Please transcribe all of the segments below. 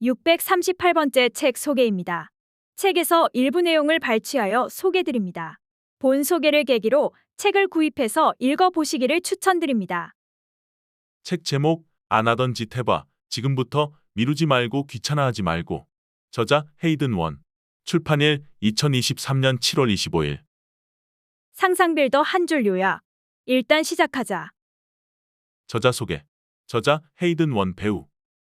638번째 책 소개입니다. 책에서 일부 내용을 발췌하여 소개드립니다. 본 소개를 계기로 책을 구입해서 읽어보시기를 추천드립니다. 책 제목 안 하던 짓 해봐. 지금부터 미루지 말고 귀찮아하지 말고. 저자 헤이든 원. 출판일 2023년 7월 25일. 상상빌더 한 줄 요약. 일단 시작하자. 저자 소개. 저자 헤이든 원 배우.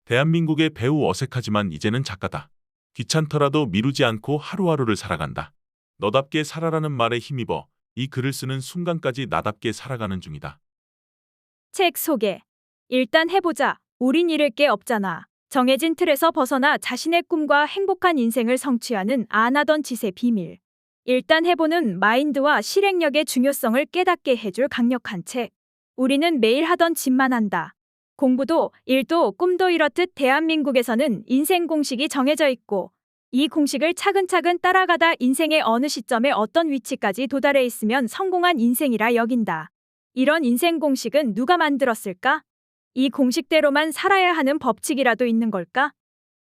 대한민국의 배우 어색하지만 이제는 작가다. 귀찮더라도 미루지 않고 하루하루를 살아간다. 너답게 살아라는 말에 힘입어 이 글을 쓰는 순간까지 나답게 살아가는 중이다. 책 소개. 일단 해보자. 우린 잃을 게 없잖아. 정해진 틀에서 벗어나 자신의 꿈과 행복한 인생을 성취하는 안 하던 짓의 비밀. 일단 해보는 마인드와 실행력의 중요성을 깨닫게 해줄 강력한 책. 우리는 매일 하던 짓만 한다. 공부도 일도 꿈도 이렇듯 대한민국에서는 인생 공식이 정해져 있고 이 공식을 차근차근 따라가다 인생의 어느 시점에 어떤 위치까지 도달해 있으면 성공한 인생이라 여긴다. 이런 인생 공식은 누가 만들었을까? 이 공식대로만 살아야 하는 법칙이라도 있는 걸까?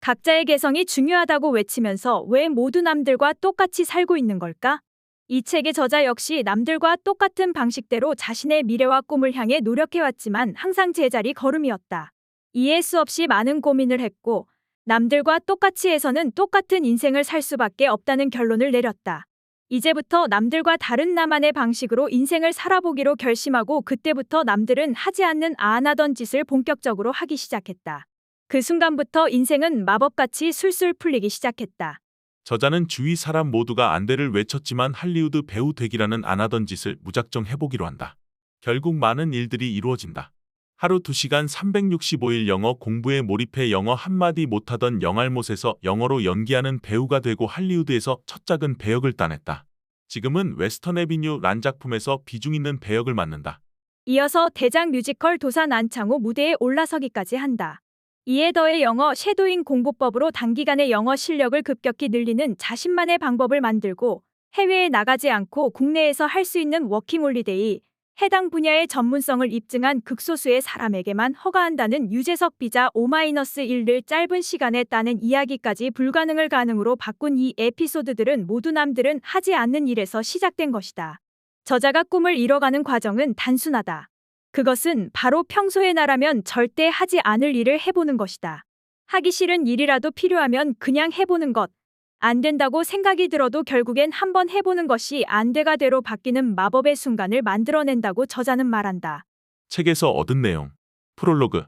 각자의 개성이 중요하다고 외치면서 왜 모두 남들과 똑같이 살고 있는 걸까? 이 책의 저자 역시 남들과 똑같은 방식대로 자신의 미래와 꿈을 향해 노력해왔지만 항상 제자리 걸음이었다. 이해할 수 없이 많은 고민을 했고 남들과 똑같이 해서는 똑같은 인생을 살 수밖에 없다는 결론을 내렸다. 이제부터 남들과 다른 나만의 방식으로 인생을 살아보기로 결심하고 그때부터 남들은 하지 않는 안 하던 짓을 본격적으로 하기 시작했다. 그 순간부터 인생은 마법같이 술술 풀리기 시작했다. 저자는 주위 사람 모두가 안돼를 외쳤지만 할리우드 배우 되기라는 안 하던 짓을 무작정 해보기로 한다. 결국 많은 일들이 이루어진다. 하루 2시간 365일 영어 공부에 몰입해 영어 한마디 못하던 영알못에서 영어로 연기하는 배우가 되고 할리우드에서 첫 작은 배역을 따냈다. 지금은 웨스턴 애비뉴 란 작품에서 비중 있는 배역을 맡는다. 이어서 대작 뮤지컬 도산 안창호 무대에 올라서기까지 한다. 이에 더해 영어 쉐도잉 공부법으로 단기간에 영어 실력을 급격히 늘리는 자신만의 방법을 만들고 해외에 나가지 않고 국내에서 할 수 있는 워킹홀리데이, 해당 분야의 전문성을 입증한 극소수의 사람에게만 허가한다는 유재석 비자 O-1를 짧은 시간에 따는 이야기까지 불가능을 가능으로 바꾼 이 에피소드들은 모두 남들은 하지 않는 일에서 시작된 것이다. 저자가 꿈을 이뤄가는 과정은 단순하다. 그것은 바로 평소에 나라면 절대 하지 않을 일을 해보는 것이다. 하기 싫은 일이라도 필요하면 그냥 해보는 것. 안 된다고 생각이 들어도 결국엔 한번 해보는 것이 안 돼가 되로 바뀌는 마법의 순간을 만들어낸다고 저자는 말한다. 책에서 얻은 내용. 프롤로그.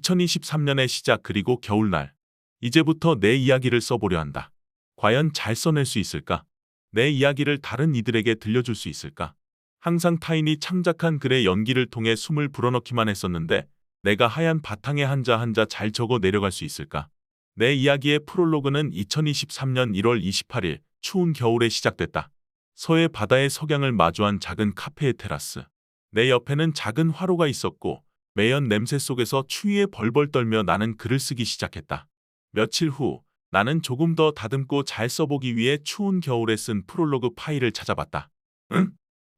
2023년의 시작 그리고 겨울날. 이제부터 내 이야기를 써보려 한다. 과연 잘 써낼 수 있을까? 내 이야기를 다른 이들에게 들려줄 수 있을까? 항상 타인이 창작한 글의 연기를 통해 숨을 불어넣기만 했었는데 내가 하얀 바탕에 한자 한자 잘 적어 내려갈 수 있을까? 내 이야기의 프롤로그는 2023년 1월 28일 추운 겨울에 시작됐다. 서해 바다의 석양을 마주한 작은 카페의 테라스. 내 옆에는 작은 화로가 있었고 매연 냄새 속에서 추위에 벌벌 떨며 나는 글을 쓰기 시작했다. 며칠 후 나는 조금 더 다듬고 잘 써보기 위해 추운 겨울에 쓴 프롤로그 파일을 찾아봤다. 응?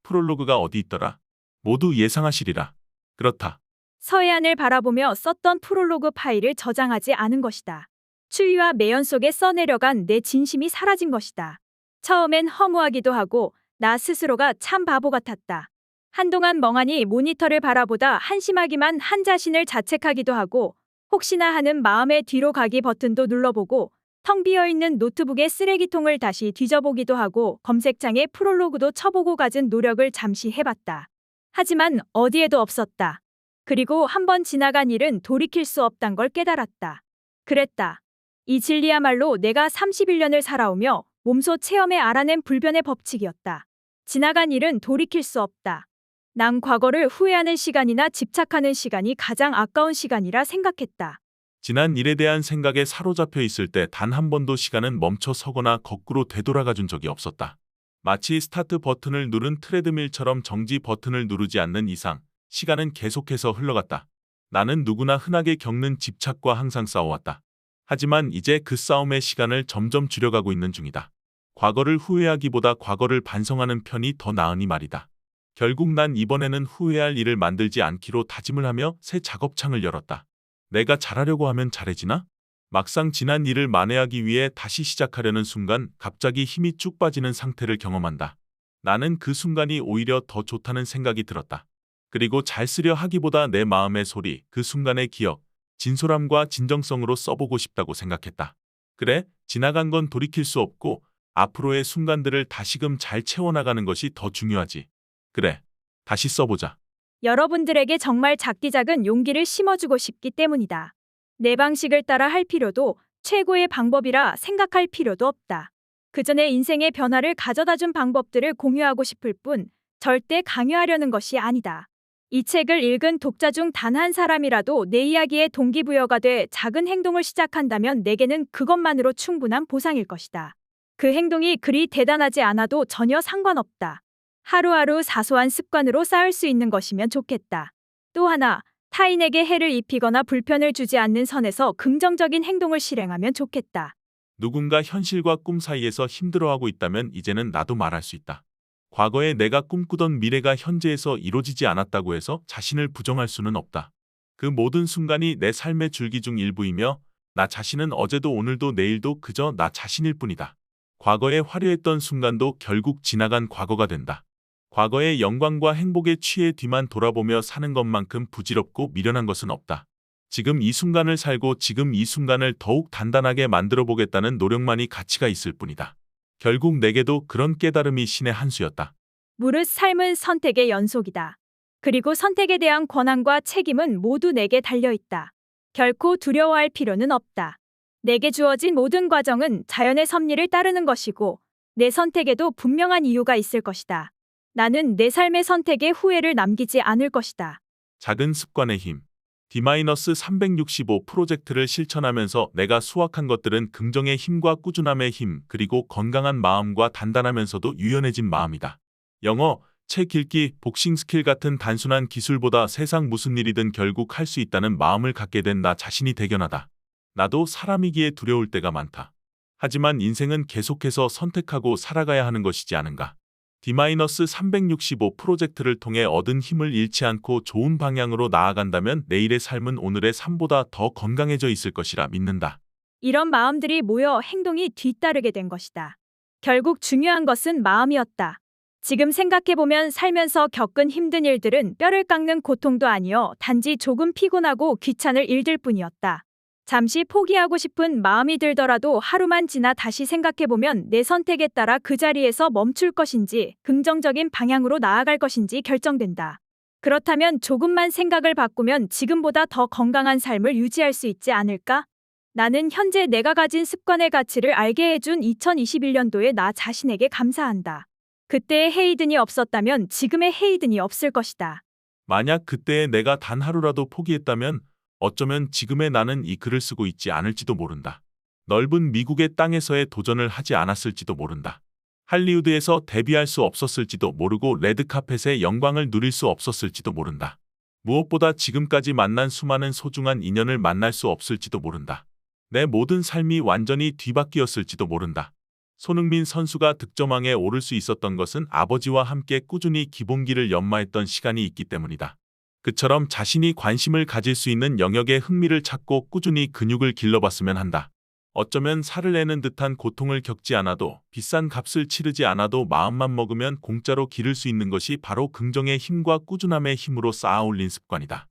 프롤로그가 어디 있더라? 모두 예상하시리라. 그렇다. 서해안을 바라보며 썼던 프롤로그 파일을 저장하지 않은 것이다. 추위와 매연 속에 써내려간 내 진심이 사라진 것이다. 처음엔 허무하기도 하고 나 스스로가 참 바보 같았다. 한동안 멍하니 모니터를 바라보다 한심하기만 한 자신을 자책하기도 하고 혹시나 하는 마음에 뒤로 가기 버튼도 눌러보고 텅 비어있는 노트북의 쓰레기통을 다시 뒤져보기도 하고 검색창에 프롤로그도 쳐보고 갖은 노력을 잠시 해봤다. 하지만 어디에도 없었다. 그리고 한번 지나간 일은 돌이킬 수 없단 걸 깨달았다. 그랬다. 이 진리야말로 내가 31년을 살아오며 몸소 체험해 알아낸 불변의 법칙이었다. 지나간 일은 돌이킬 수 없다. 난 과거를 후회하는 시간이나 집착하는 시간이 가장 아까운 시간이라 생각했다. 지난 일에 대한 생각에 사로잡혀 있을 때 단 한 번도 시간은 멈춰 서거나 거꾸로 되돌아가 준 적이 없었다. 마치 스타트 버튼을 누른 트레드밀처럼 정지 버튼을 누르지 않는 이상 시간은 계속해서 흘러갔다. 나는 누구나 흔하게 겪는 집착과 항상 싸워왔다. 하지만 이제 그 싸움의 시간을 점점 줄여가고 있는 중이다. 과거를 후회하기보다 과거를 반성하는 편이 더 나으니 말이다. 결국 난 이번에는 후회할 일을 만들지 않기로 다짐을 하며 새 작업창을 열었다. 내가 잘하려고 하면 잘해지나? 막상 지난 일을 만회하기 위해 다시 시작하려는 순간 갑자기 힘이 쭉 빠지는 상태를 경험한다. 나는 그 순간이 오히려 더 좋다는 생각이 들었다. 그리고 잘 쓰려 하기보다 내 마음의 소리, 그 순간의 기억, 진솔함과 진정성으로 써보고 싶다고 생각했다. 그래, 지나간 건 돌이킬 수 없고 앞으로의 순간들을 다시금 잘 채워나가는 것이 더 중요하지. 그래, 다시 써보자. 여러분들에게 정말 작디 작은 용기를 심어주고 싶기 때문이다. 내 방식을 따라 할 필요도 최고의 방법이라 생각할 필요도 없다. 그전에 인생의 변화를 가져다준 방법들을 공유하고 싶을 뿐 절대 강요하려는 것이 아니다. 이 책을 읽은 독자 중 단 한 사람이라도 내 이야기에 동기부여가 돼 작은 행동을 시작한다면 내게는 그것만으로 충분한 보상일 것이다. 그 행동이 그리 대단하지 않아도 전혀 상관없다. 하루하루 사소한 습관으로 쌓을 수 있는 것이면 좋겠다. 또 하나, 타인에게 해를 입히거나 불편을 주지 않는 선에서 긍정적인 행동을 실행하면 좋겠다. 누군가 현실과 꿈 사이에서 힘들어하고 있다면 이제는 나도 말할 수 있다. 과거에 내가 꿈꾸던 미래가 현재에서 이루어지지 않았다고 해서 자신을 부정할 수는 없다. 그 모든 순간이 내 삶의 줄기 중 일부이며 나 자신은 어제도 오늘도 내일도 그저 나 자신일 뿐이다. 과거에 화려했던 순간도 결국 지나간 과거가 된다. 과거의 영광과 행복에 취해 뒤만 돌아보며 사는 것만큼 부질없고 미련한 것은 없다. 지금 이 순간을 살고 지금 이 순간을 더욱 단단하게 만들어 보겠다는 노력만이 가치가 있을 뿐이다. 결국 내게도 그런 깨달음이 신의 한 수였다. 무릇 삶은 선택의 연속이다. 그리고 선택에 대한 권한과 책임은 모두 내게 달려있다. 결코 두려워할 필요는 없다. 내게 주어진 모든 과정은 자연의 섭리를 따르는 것이고 내 선택에도 분명한 이유가 있을 것이다. 나는 내 삶의 선택에 후회를 남기지 않을 것이다. 작은 습관의 힘. D-365 프로젝트를 실천하면서 내가 수확한 것들은 긍정의 힘과 꾸준함의 힘, 그리고 건강한 마음과 단단하면서도 유연해진 마음이다. 영어, 책 읽기, 복싱 스킬 같은 단순한 기술보다 세상 무슨 일이든 결국 할 수 있다는 마음을 갖게 된 나 자신이 대견하다. 나도 사람이기에 두려울 때가 많다. 하지만 인생은 계속해서 선택하고 살아가야 하는 것이지 않은가. D-365 프로젝트를 통해 얻은 힘을 잃지 않고 좋은 방향으로 나아간다면 내일의 삶은 오늘의 삶보다 더 건강해져 있을 것이라 믿는다. 이런 마음들이 모여 행동이 뒤따르게 된 것이다. 결국 중요한 것은 마음이었다. 지금 생각해보면 살면서 겪은 힘든 일들은 뼈를 깎는 고통도 아니어 단지 조금 피곤하고 귀찮을 일들 뿐이었다. 잠시 포기하고 싶은 마음이 들더라도 하루만 지나 다시 생각해보면 내 선택에 따라 그 자리에서 멈출 것인지 긍정적인 방향으로 나아갈 것인지 결정된다. 그렇다면 조금만 생각을 바꾸면 지금보다 더 건강한 삶을 유지할 수 있지 않을까? 나는 현재 내가 가진 습관의 가치를 알게 해준 2021년도의 나 자신에게 감사한다. 그때의 헤이든이 없었다면 지금의 헤이든이 없을 것이다. 만약 그때의 내가 단 하루라도 포기했다면 어쩌면 지금의 나는 이 글을 쓰고 있지 않을지도 모른다. 넓은 미국의 땅에서의 도전을 하지 않았을지도 모른다. 할리우드에서 데뷔할 수 없었을지도 모르고 레드카펫의 영광을 누릴 수 없었을지도 모른다. 무엇보다 지금까지 만난 수많은 소중한 인연을 만날 수 없을지도 모른다. 내 모든 삶이 완전히 뒤바뀌었을지도 모른다. 손흥민 선수가 득점왕에 오를 수 있었던 것은 아버지와 함께 꾸준히 기본기를 연마했던 시간이 있기 때문이다. 그처럼 자신이 관심을 가질 수 있는 영역에 흥미를 찾고 꾸준히 근육을 길러봤으면 한다. 어쩌면 살을 내는 듯한 고통을 겪지 않아도 비싼 값을 치르지 않아도 마음만 먹으면 공짜로 기를 수 있는 것이 바로 긍정의 힘과 꾸준함의 힘으로 쌓아올린 습관이다.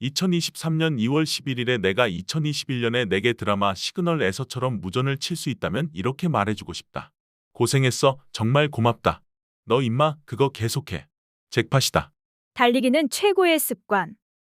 2023년 2월 11일에 내가 2021년에 내게 드라마 시그널에서처럼 무전을 칠 수 있다면 이렇게 말해주고 싶다. 고생했어. 정말 고맙다. 너 임마 그거 계속해. 잭팟이다. 달리기는 최고의 습관.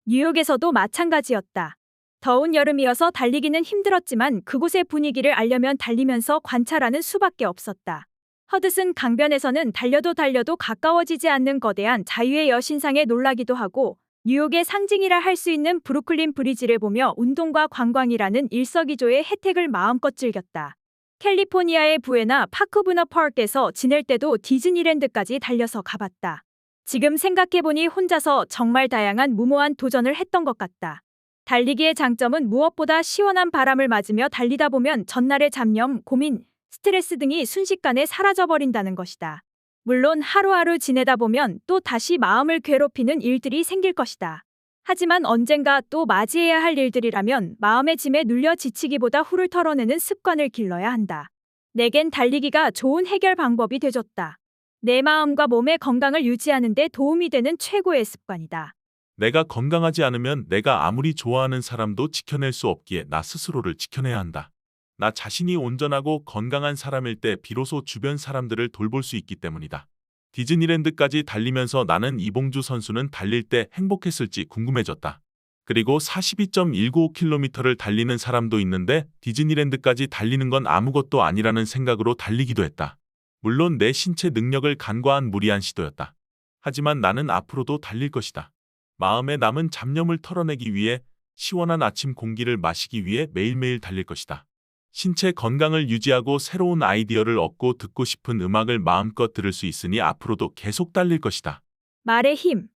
뉴욕에서도 마찬가지였다. 더운 여름이어서 달리기는 힘들었지만 그곳의 분위기를 알려면 달리면서 관찰하는 수밖에 없었다. 허드슨 강변에서는 달려도 달려도 가까워지지 않는 거대한 자유의 여신상에 놀라기도 하고 뉴욕의 상징이라 할 수 있는 브루클린 브리지를 보며 운동과 관광이라는 일석이조의 혜택을 마음껏 즐겼다. 캘리포니아의 부에나 파크부너 파크에서 지낼 때도 디즈니랜드까지 달려서 가봤다. 지금 생각해보니 혼자서 정말 다양한 무모한 도전을 했던 것 같다. 달리기의 장점은 무엇보다 시원한 바람을 맞으며 달리다 보면 전날의 잡념, 고민, 스트레스 등이 순식간에 사라져버린다는 것이다. 물론 하루하루 지내다 보면 또 다시 마음을 괴롭히는 일들이 생길 것이다. 하지만 언젠가 또 맞이해야 할 일들이라면 마음의 짐에 눌려 지치기보다 후를 털어내는 습관을 길러야 한다. 내겐 달리기가 좋은 해결 방법이 되줬다. 내 마음과 몸의 건강을 유지하는 데 도움이 되는 최고의 습관이다. 내가 건강하지 않으면 내가 아무리 좋아하는 사람도 지켜낼 수 없기에 나 스스로를 지켜내야 한다. 나 자신이 온전하고 건강한 사람일 때 비로소 주변 사람들을 돌볼 수 있기 때문이다. 디즈니랜드까지 달리면서 나는 이봉주 선수는 달릴 때 행복했을지 궁금해졌다. 그리고 42.195km를 달리는 사람도 있는데 디즈니랜드까지 달리는 건 아무것도 아니라는 생각으로 달리기도 했다. 물론 내 신체 능력을 간과한 무리한 시도였다. 하지만 나는 앞으로도 달릴 것이다. 마음에 남은 잡념을 털어내기 위해 시원한 아침 공기를 마시기 위해 매일매일 달릴 것이다. 신체 건강을 유지하고 새로운 아이디어를 얻고 듣고 싶은 음악을 마음껏 들을 수 있으니 앞으로도 계속 달릴 것이다. 말의 힘.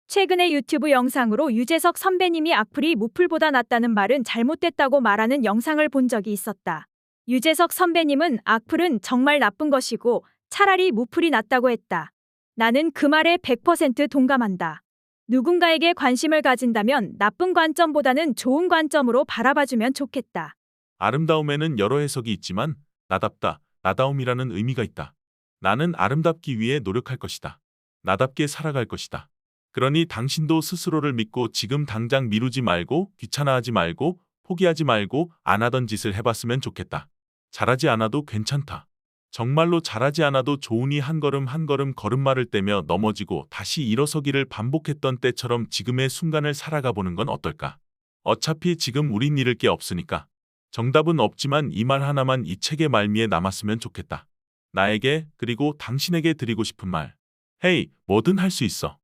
최근에 유튜브 영상으로 유재석 선배님이 악플이 무플보다 낫다는 말은 잘못됐다고 말하는 영상을 본 적이 있었다. 유재석 선배님은 악플은 정말 나쁜 것이고 차라리 무플이 낫다고 했다. 나는 그 말에 100% 동감한다. 누군가에게 관심을 가진다면 나쁜 관점보다는 좋은 관점으로 바라봐주면 좋겠다. 아름다움에는 여러 해석이 있지만 나답다, 나다움이라는 의미가 있다. 나는 아름답기 위해 노력할 것이다. 나답게 살아갈 것이다. 그러니 당신도 스스로를 믿고 지금 당장 미루지 말고 귀찮아하지 말고 포기하지 말고 안 하던 짓을 해봤으면 좋겠다. 잘하지 않아도 괜찮다. 정말로 잘하지 않아도 좋으니 한 걸음 한 걸음 걸음마를 떼며 넘어지고 다시 일어서기를 반복했던 때처럼 지금의 순간을 살아가 보는 건 어떨까? 어차피 지금 우린 잃을 게 없으니까. 정답은 없지만 이 말 하나만 이 책의 말미에 남았으면 좋겠다. 나에게 그리고 당신에게 드리고 싶은 말. 헤이, 뭐든 할 수 있어.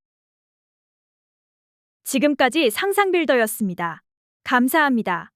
지금까지 상상빌더였습니다. 감사합니다.